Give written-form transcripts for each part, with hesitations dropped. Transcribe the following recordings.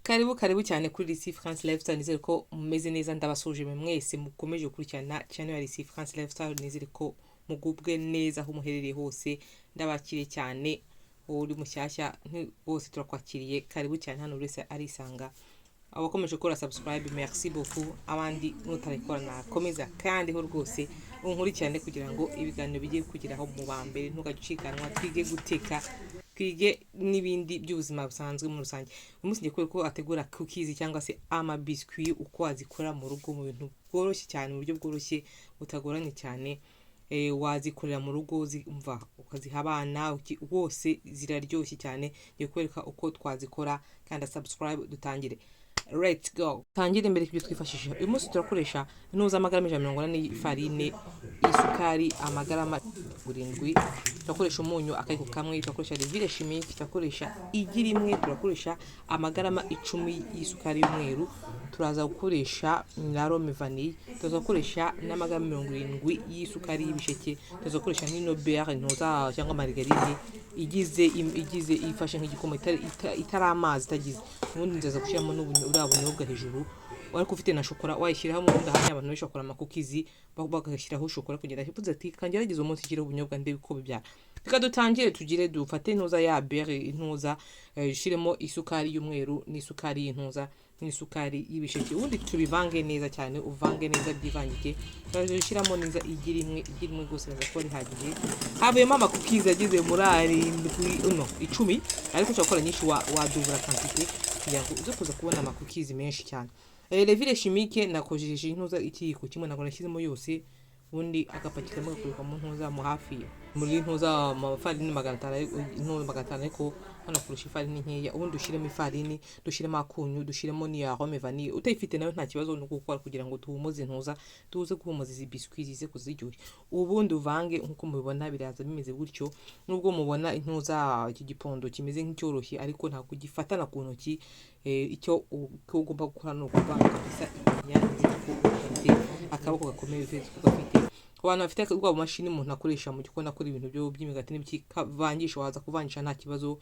Karibu cyane kuri Risi France Lifestyle, nizere ko mumeze neza. Ndabasuje mwese mukomeje gukurikirana channel ya Risi France Lifestyle, nizere ko mugubwe neza aho muherereye hose. Ndabakiriye cyane, uri mushyashya bose turakwakiriye. Karibu cyane hano wese arisanga. Abakomeje gukora subscribe, merci beaucoup. Abandi mutarikora nakomeza kandi ho rwose unkurikirane kugira ngo ibiganiro bigiye kugeraho mu bambere, ntugacikanwa. Twige guteka, twige n'ibindi by'ubuzima busanzwe mu rusange. Umunsi ngiye ko ategura cookies cyangwa se ama biscuit, uko azikora mu rugo mu bintu bworoshye cyane, mu buryo bworoshye butagoranye cyane. Wazikorera mu rugo umva ukaziha abana bose, ziraryoshye cyane. Ngiye kwereka uko twazikora kandi subscribe dutangire. Let's go. Tangire imbere ibyo twifashisha. Uyu munsi turakoresha intuza amagarama 140 y'ifarine, isukari amagarama 7, turakoresha umunyu akayiko kamwe, turakoresha levure chimique, turakoresha igi rimwe, turakoresha amagarama 10 y'isukari y'umweru, turaza gukoresha arome vanille, turakoresha n'amagarama 70 y'isukari y'ibisheke, turakoresha n'ino beurre ntoza cyangwa margarine igize ifashe nk'igikoma itari amazi itagize. Ubundi nzaza gushyiramo n'ubunyobwa hejuru, ariko ufite na shokora wayishyiraho. Mu ndahanya abantu bashokora amakukizi bagashyiraho shokora kugenda hipuza ati kangerageza umunsi kire ubunyobwa ndebe ko bibyara. Reka dutangire tugire dufate intuza ya beurre intuza, shiremo isukari y'umweru n'isukari y'intuza n'isukari y'ibisheke, ubundi tubivange neza cyane, uvange neza byivangike. Turashiramo neza igi rimwe rwose naza ko rihagije. Havuyemo amakukizi ageze muri 10, ariko cyakora nyinshi wadubura quantité kugira ngo uze kuza kubona amakukizi menshi cyane. Levure chimique nakojeje intuza ikiyiko kimwe nako nashyizemo yose, ubundi agapakiramo gakuruka mu ntuza mu hafi muri ntuza amafarini 500 ariko hano kurusha ifarini nkeya. Ubundi dushiremo ifarini, dushiremo akunyu, dushiremo ni arome vanille. Utayifite nayo nta kibazo no gukora kugira ngo tuhumuze intuza, tuze guhumuza izi biscuits zize kuziryoshya. Ubundi uvange nkuko mubibona biraza bimeze gutyo. Nubwo mubona intuza iki gipondo kimeze nk'icyoroshye, ariko nta kugifatana ku ntoki. Icyo ugomba gukora no kuvanga kabisa akaboko gakomeye veze kugafite. Abantu bafite rwa mashini umuntu akoresha mu gikona kuri ibintu byo by'imigati n'ibyivangisha, waza kuvangisha nta kibazo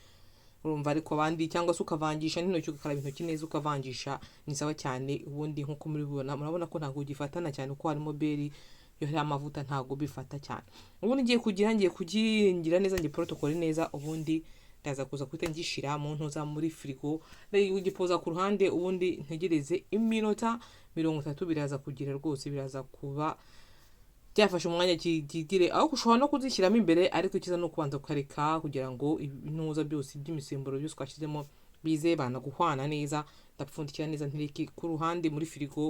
urumva. Ariko abandi cyangwa se ukavangisha n'intoki, ugakaraba intoki neza ukavangisha, ni sawa cyane. Ubundi nkuko muri bibona murabona ko ntago gifatana cyane, uko harimo beri yo hari amavuta ntago bifata cyane. Ubundi ngiye kugingira neza, ngiye protocol neza. Ubundi ndaza kuza kwita ngishira mu ntuza muri frigo, ugipoza ku ruhande. Ubundi ntegereze iminota 30, biraza kugira rwose, biraza kuba byafashe umwanya kigire. Aho ushobora no kuzishyiramo imbere, ariko ikiza no kubanza kukareka kugira ngo intuza byose by'imisemburo byose twashyizemo bize bana guhwana neza. Ndapfundikira neza ntiriki ku ruhande muri frigo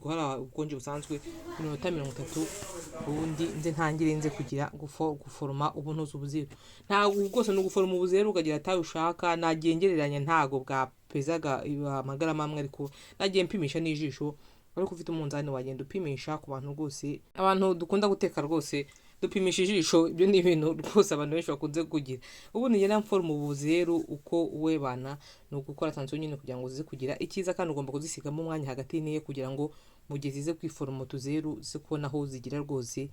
hari ubukonje busanzwe iminota 30. Ubundi nze ntangire nze kugira guforoma ubuntuza ubuzeru. Ntago rwose no guforoma ubuzeru ukagira atayo ushaka, nagengereranya ntago bwa pezaga amagarama amwe, ariko nagiye mpimisha n'ijisho. Ariko ufite umunzani wagenda upimisha. Ku bantu rwose, abantu dukunda guteka rwose dupimisha ijisho, ibyo ni ibintu rwose abantu benshi bakunze kugira. Ubu ni yena form ubuzeru uko webana no gukora attention nyine kugira ngo zize kugira ikiza, kandi ugomba kuzisigamo umwanya hagati niye kugira ngo mugezize kwiforma tuzeru se kubona aho zigira rwose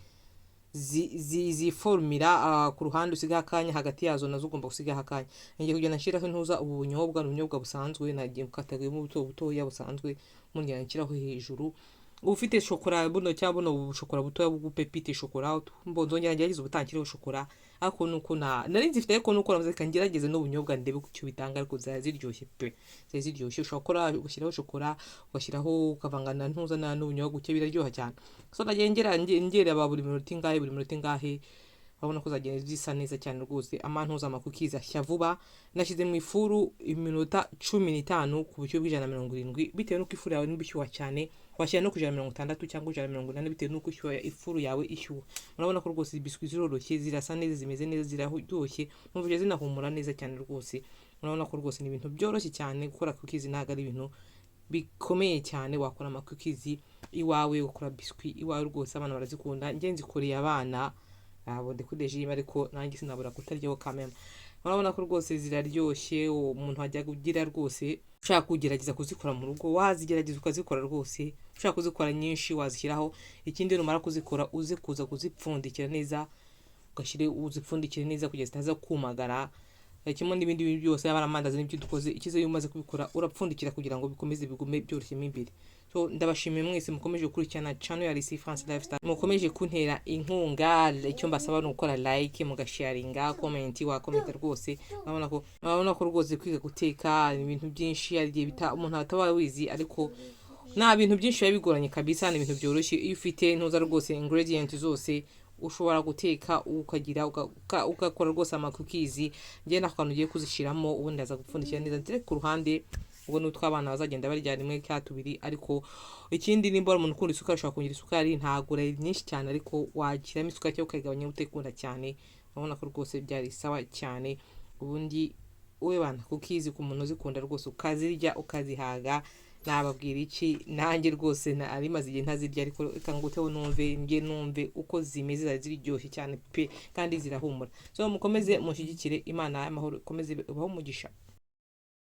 ziformira. Ku ruhande usiga akanya hagati yazo, nazo ugomba gusiga akanya. Ngiye kugenda nshiraho intuza ubunyobwa busanzwe, nagiye mukataguyemo butoya busanzwe, mungira nshiraho hejuru. Ufite shokora buno cyangwa buno shokora butoya bugupepite shokora, mbonzongera ngerageza ubutankiriho shokora. Ako nuko nari nzifite, ariko nuko ramuzeka ngerageze n'ubunyobwa ndebe kucyo bitanga, ariko ziryoshye pe, ziryoshye. Shokora ugushyiraho shokora, ugashyiraho ukavangana ntuza n'ubunyobwa ucye, biraryoha cyane. So ngera buri minota ingahe urabona ko zagenda zisa neza cyane rwose. Amantuza amakukiza ashya vuba. Nashize mu ifuru iminota 15 ku bucyo bw'170, bitewe nuko ifuru yawe nibishyuha cyane. Washyira no ku 160 cyangwa 180, bitewe nuko ifuru yawe ishyuha. Murabona ko rwose biscuits ziroroshye, zirasa neza, zimeze neza, ziraryoshye, muvuje zinahumura neza cyane rwose. Murabona ko rwose ni ibintu byoroshye cyane gukora cookies, ntago ari ibintu bikomeye cyane. Wakora amakukizi iwawe, ukora biscuit iwawe rwose, abantu barazikunda. Ngenzi koreye abana abo ndekudeje, ariko nanjye sinabura kutaryaho kamera. Murabona ko rwose ziraryoshye. Umuntu ajya kugira rwose, ushaka kugerageza kuzikora mu rugo wazigerageza ukazikora rwose. Ushaka kuzikora nyinshi wazishyiraho. Ikindi numara kuzikora uze kuza kuzipfundikira neza, ugashire uzipfundikire neza kugeza zitaza kumagara. kimwe n'ibindi bintu byose yaba amandazi n'ibyo dukoze ikize iyo umaze kubikora urapfundikira kugira ngo bikomeze bigume byoroshye imbere. So ndabashimiye mwese mukomeje gukurikirana channel ya Lucy France Lifestyle, mukomeje kuntera inkunga. Icyo mbasaba ni gukora like, mugasharinga, comment rwose. Murabona ko rwose kwiga guteka ibintu byinshi ari gihe bita umuntu ataba wizi, ariko nta bintu byinshi biba bigoranye kabisa, ni ibintu byoroshye iyo ufite ntuza rwose ingredients zose ushobora guteka ukagira ugakora rwose amakukizi. Ngiye nakantu ugiye kuzishiramo ubundi aza gupfundikira neza ndetse ku ruhande ubwo n'utwa abana bazagenda barya rimwe cya tubiri. Ariko ikindi nimba umuntu ukunda isukari ushobora kongera isukari, ntagura nyinshi cyane ariko wagiramo isukari cyangwa ukayigabanya utekunda cyane. Urabona ko rwose byari sawa cyane. Ubundi wowe bana kukizi ku muntu uzikunda rwose ukazirya ukazihaga, nababwira iki nanjye rwose ari maze igihe ntazirya, ariko reka nguteho numve uko zimeze, ziryoshye cyane pe kandi zirahumura. So mukomeze mushyigikire, Imana y'amahoro ikomeze ibahe umugisha.